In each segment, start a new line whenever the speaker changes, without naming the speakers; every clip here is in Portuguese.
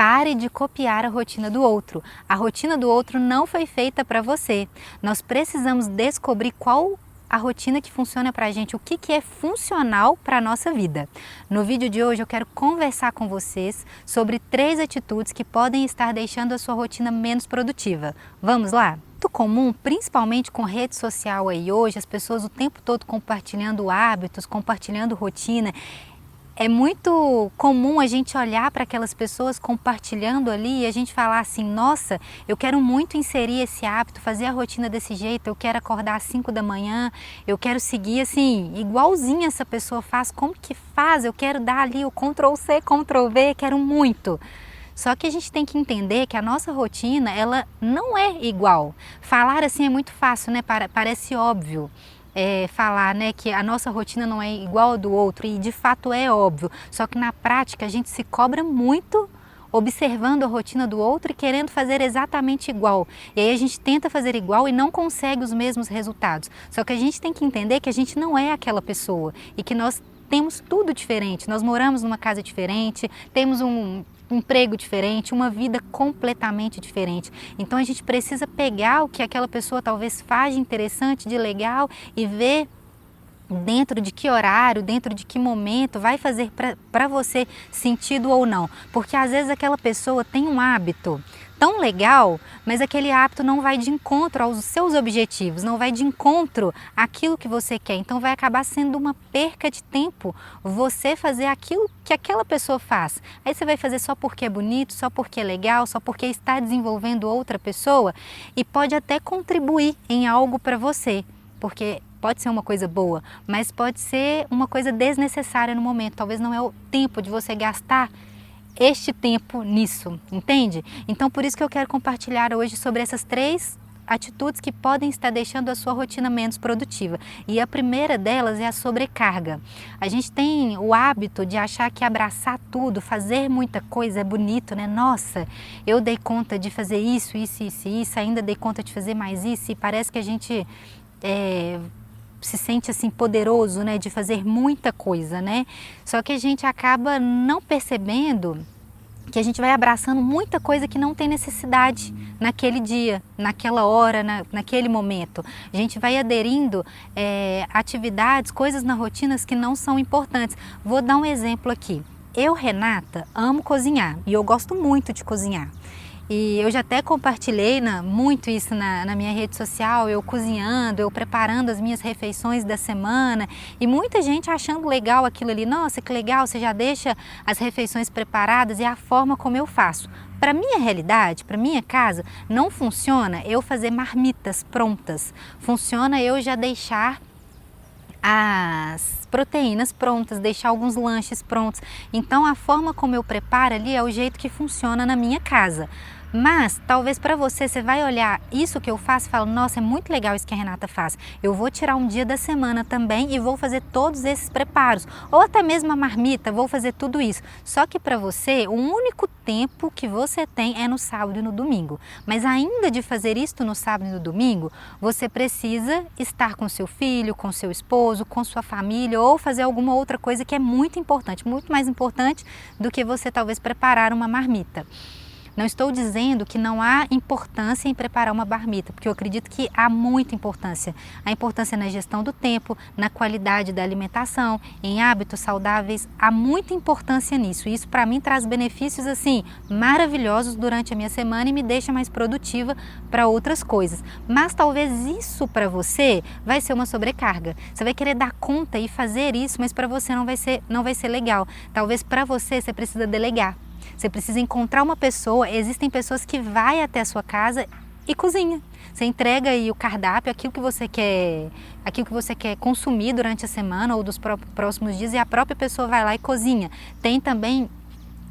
Pare de copiar a rotina do outro. A rotina do outro não foi feita para você. Nós precisamos descobrir qual a rotina que funciona para a gente, o que é funcional para a nossa vida. No vídeo de hoje eu quero conversar com vocês sobre 3 atitudes que podem estar deixando a sua rotina menos produtiva. Vamos lá? Muito comum, principalmente com rede social aí hoje, as pessoas o tempo todo compartilhando hábitos, compartilhando rotina. É muito comum a gente olhar para aquelas pessoas compartilhando ali e a gente falar assim, nossa, eu quero muito inserir esse hábito, fazer a rotina desse jeito, eu quero acordar às 5 da manhã, eu quero seguir assim, igualzinho essa pessoa faz, como que faz? Eu quero dar ali o Ctrl+C, Ctrl+V, quero muito. Só que a gente tem que entender que a nossa rotina, ela não é igual. Falar assim é muito fácil, né? Parece óbvio. Falar, né, que a nossa rotina não é igual a do outro, e de fato é óbvio, só que na prática a gente se cobra muito observando a rotina do outro e querendo fazer exatamente igual, e aí a gente tenta fazer igual e não consegue os mesmos resultados. Só que a gente tem que entender que a gente não é aquela pessoa e que nós temos tudo diferente, nós moramos numa casa diferente, temos um emprego diferente, uma vida completamente diferente. Então a gente precisa pegar o que aquela pessoa talvez faz de interessante, de legal, e ver dentro de que horário, dentro de que momento vai fazer para você sentido ou não. Porque às vezes aquela pessoa tem um hábito tão legal, mas aquele hábito não vai de encontro aos seus objetivos, não vai de encontro àquilo que você quer. Então vai acabar sendo uma perca de tempo você fazer aquilo que aquela pessoa faz. Aí você vai fazer só porque é bonito, só porque é legal, só porque está desenvolvendo outra pessoa, e pode até contribuir em algo para você, porque pode ser uma coisa boa, mas pode ser uma coisa desnecessária no momento. Talvez não é o tempo de você gastar este tempo nisso, entende? Então por isso que eu quero compartilhar hoje sobre essas 3 atitudes que podem estar deixando a sua rotina menos produtiva. E a primeira delas é a sobrecarga. A gente tem o hábito de achar que abraçar tudo, fazer muita coisa é bonito, né? Nossa, eu dei conta de fazer isso, ainda dei conta de fazer mais isso, e parece que a gente se sente assim poderoso, né, de fazer muita coisa, né? Só que a gente acaba não percebendo que a gente vai abraçando muita coisa que não tem necessidade naquele dia, naquela hora, naquele momento. A gente vai aderindo atividades, coisas na rotina que não são importantes. Vou dar um exemplo aqui. Eu, Renata, amo cozinhar e eu gosto muito de cozinhar. E eu já até compartilhei muito isso na minha rede social, eu cozinhando, eu preparando as minhas refeições da semana, e muita gente achando legal aquilo ali. Nossa, que legal, você já deixa as refeições preparadas, e é a forma como eu faço. Para minha realidade, para minha casa, não funciona eu fazer marmitas prontas, funciona eu já deixar as proteínas prontas, deixar alguns lanches prontos. Então a forma como eu preparo ali é o jeito que funciona na minha casa. Mas talvez para você vai olhar isso que eu faço e fala, nossa, é muito legal isso que a Renata faz. Eu vou tirar um dia da semana também e vou fazer todos esses preparos. Ou até mesmo a marmita, vou fazer tudo isso. Só que para você, o único tempo que você tem é no sábado e no domingo. Mas ainda de fazer isto no sábado e no domingo, você precisa estar com seu filho, com seu esposo, com sua família, ou fazer alguma outra coisa que é muito importante, muito mais importante do que você talvez preparar uma marmita. Não estou dizendo que não há importância em preparar uma marmita, porque eu acredito que há muita importância. A importância na gestão do tempo, na qualidade da alimentação, em hábitos saudáveis, há muita importância nisso. E isso para mim traz benefícios assim maravilhosos durante a minha semana e me deixa mais produtiva para outras coisas. Mas talvez isso para você vai ser uma sobrecarga. Você vai querer dar conta e fazer isso, mas para você não vai ser legal. Talvez para você precisa delegar. Você precisa encontrar uma pessoa. Existem pessoas que vai até a sua casa e cozinha. Você entrega aí o cardápio, aquilo que você quer consumir durante a semana ou dos próximos dias, e a própria pessoa vai lá e cozinha. Tem também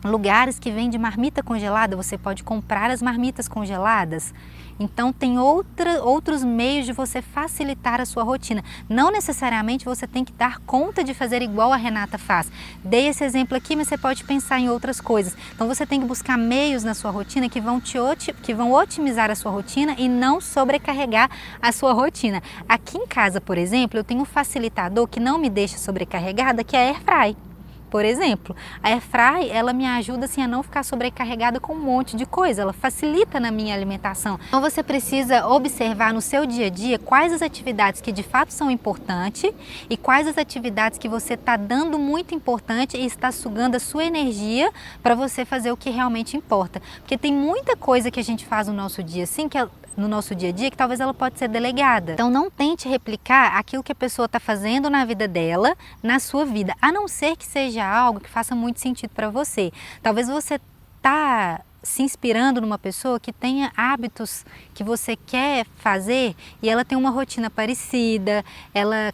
lugares que vendem marmita congelada, você pode comprar as marmitas congeladas. Então tem outros meios de você facilitar a sua rotina. Não necessariamente você tem que dar conta de fazer igual a Renata faz. Dei esse exemplo aqui, mas você pode pensar em outras coisas. Então você tem que buscar meios na sua rotina que vão otimizar a sua rotina e não sobrecarregar a sua rotina. Aqui em casa, por exemplo, eu tenho um facilitador que não me deixa sobrecarregada, que é a Airfry. por exemplo. A Airfry, ela me ajuda assim a não ficar sobrecarregada com um monte de coisa, ela facilita na minha alimentação. Então você precisa observar no seu dia a dia quais as atividades que de fato são importantes e quais as atividades que você está dando muito importante e está sugando a sua energia para você fazer o que realmente importa. Porque tem muita coisa que a gente faz no nosso dia assim, no nosso dia a dia, que talvez ela pode ser delegada. Então não tente replicar aquilo que a pessoa está fazendo na vida dela, na sua vida, a não ser que seja algo que faça muito sentido para você. Talvez você está se inspirando numa pessoa que tenha hábitos que você quer fazer e ela tem uma rotina parecida, ela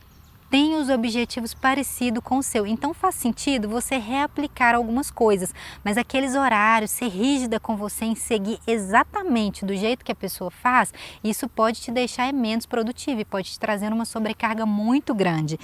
tem os objetivos parecidos com o seu. Então faz sentido você reaplicar algumas coisas, mas aqueles horários, ser rígida com você em seguir exatamente do jeito que a pessoa faz, isso pode te deixar menos produtivo e pode te trazer uma sobrecarga muito grande.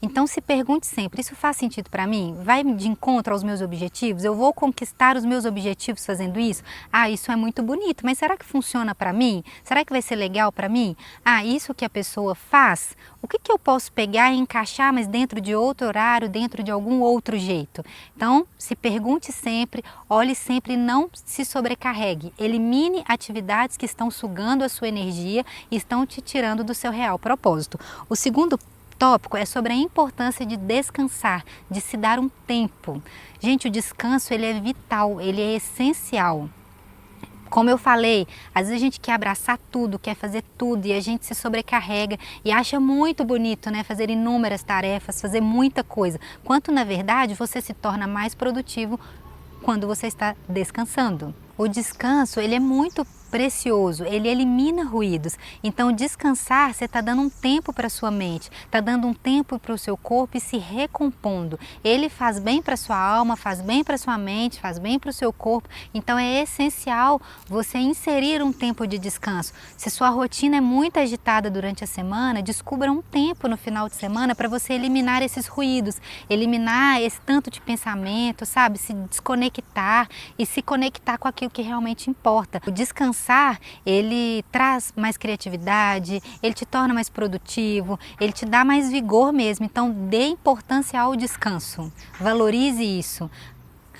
Então se pergunte sempre, isso faz sentido para mim? Vai de encontro aos meus objetivos? Eu vou conquistar os meus objetivos fazendo isso? Ah, isso é muito bonito, mas será que funciona para mim? Será que vai ser legal para mim? Ah, isso que a pessoa faz, o que eu posso pegar e encaixar, mas dentro de outro horário, dentro de algum outro jeito? Então, se pergunte sempre, olhe sempre e não se sobrecarregue. Elimine atividades que estão sugando a sua energia e estão te tirando do seu real propósito. O segundo tópico é sobre a importância de descansar, de se dar um tempo. Gente, o descanso ele é vital, ele é essencial. Como eu falei, às vezes a gente quer abraçar tudo, quer fazer tudo e a gente se sobrecarrega e acha muito bonito, né, fazer inúmeras tarefas, fazer muita coisa, quanto na verdade você se torna mais produtivo quando você está descansando. O descanso, ele é muito precioso, ele elimina ruídos. Então descansar, você está dando um tempo para a sua mente, está dando um tempo para o seu corpo e se recompondo. Ele faz bem para a sua alma, faz bem para a sua mente, faz bem para o seu corpo. Então é essencial você inserir um tempo de descanso. Se sua rotina é muito agitada durante a semana, descubra um tempo no final de semana para você eliminar esses ruídos, eliminar esse tanto de pensamento, sabe? Se desconectar e se conectar com aquilo que realmente importa. O descansar, ele traz mais criatividade, ele te torna mais produtivo, ele te dá mais vigor mesmo. Então dê importância ao descanso, valorize isso.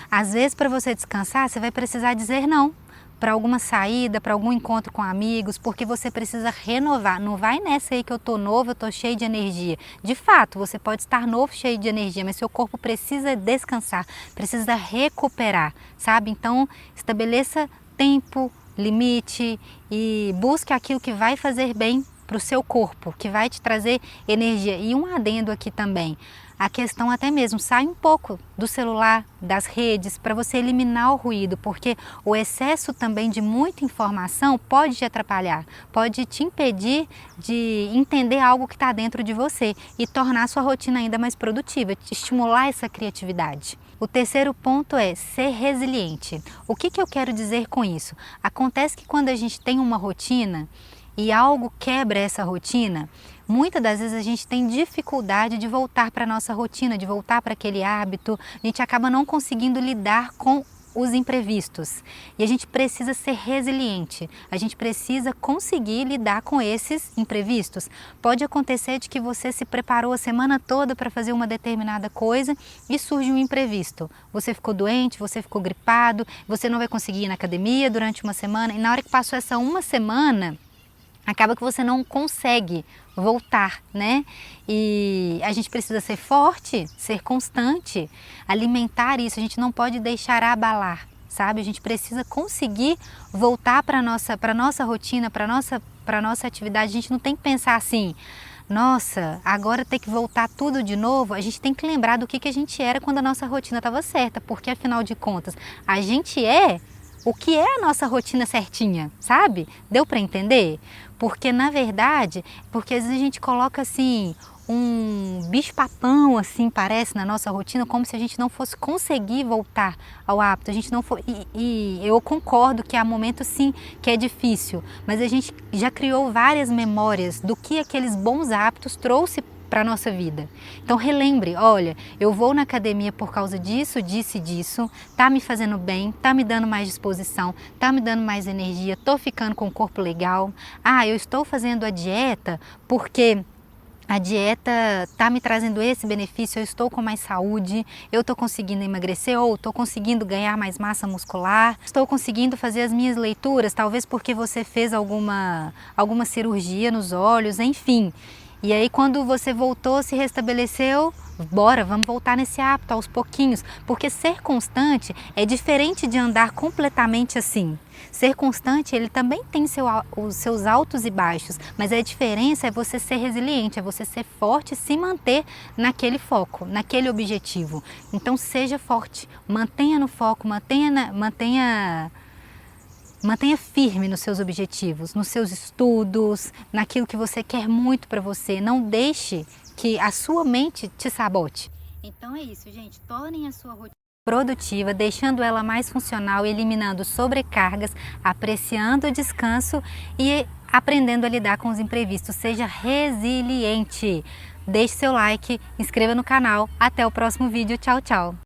Às vezes para você descansar, você vai precisar dizer não para alguma saída, para algum encontro com amigos, porque você precisa renovar. Não vai nessa aí que eu tô novo, eu tô cheio de energia. De fato, você pode estar novo, cheio de energia, mas seu corpo precisa descansar, precisa recuperar, sabe? Então estabeleça tempo, limite e busque aquilo que vai fazer bem para o seu corpo, que vai te trazer energia. E um adendo aqui também, a questão até mesmo, sai um pouco do celular, das redes, para você eliminar o ruído, porque o excesso também de muita informação pode te atrapalhar, pode te impedir de entender algo que está dentro de você e tornar a sua rotina ainda mais produtiva, te estimular essa criatividade. O terceiro ponto é ser resiliente. O que eu quero dizer com isso? Acontece que quando a gente tem uma rotina e algo quebra essa rotina, muitas das vezes a gente tem dificuldade de voltar para a nossa rotina, de voltar para aquele hábito, a gente acaba não conseguindo lidar com os imprevistos. E a gente precisa ser resiliente, a gente precisa conseguir lidar com esses imprevistos. Pode acontecer de que você se preparou a semana toda para fazer uma determinada coisa e surge um imprevisto. Você ficou doente, você ficou gripado, você não vai conseguir ir na academia durante uma semana e na hora que passou essa uma semana, acaba que você não consegue voltar, né? E a gente precisa ser forte, ser constante, alimentar isso, a gente não pode deixar abalar, sabe? A gente precisa conseguir voltar para a nossa rotina, para a nossa atividade. A gente não tem que pensar assim, nossa, agora tem que voltar tudo de novo. A gente tem que lembrar do que a gente era quando a nossa rotina estava certa, porque afinal de contas, a gente é o que é a nossa rotina certinha, sabe? Deu para entender? Porque na verdade, porque às vezes a gente coloca assim um bicho-papão assim, parece, na nossa rotina, como se a gente não fosse conseguir voltar ao hábito. A gente não for... e eu concordo que há momentos sim que é difícil, mas a gente já criou várias memórias do que aqueles bons hábitos trouxe para a nossa vida. Então relembre, olha, eu vou na academia por causa disso, disso e disso, tá me fazendo bem, tá me dando mais disposição, tá me dando mais energia, tô ficando com o corpo legal. Ah, eu estou fazendo a dieta porque a dieta está me trazendo esse benefício, eu estou com mais saúde, eu estou conseguindo emagrecer ou estou conseguindo ganhar mais massa muscular, estou conseguindo fazer as minhas leituras, talvez porque você fez alguma cirurgia nos olhos, enfim. E aí quando você voltou, se restabeleceu, bora, vamos voltar nesse hábito aos pouquinhos, porque ser constante é diferente de andar completamente assim. Ser constante, ele também tem os seus altos e baixos, mas a diferença é você ser resiliente, é você ser forte e se manter naquele foco, naquele objetivo. Então seja forte, mantenha no foco, mantenha firme nos seus objetivos, nos seus estudos, naquilo que você quer muito para você. Não deixe que a sua mente te sabote. Então é isso, gente. Tornem a sua rotina produtiva, deixando ela mais funcional, eliminando sobrecargas, apreciando o descanso e aprendendo a lidar com os imprevistos. Seja resiliente. Deixe seu like, inscreva no canal. Até o próximo vídeo. Tchau, tchau.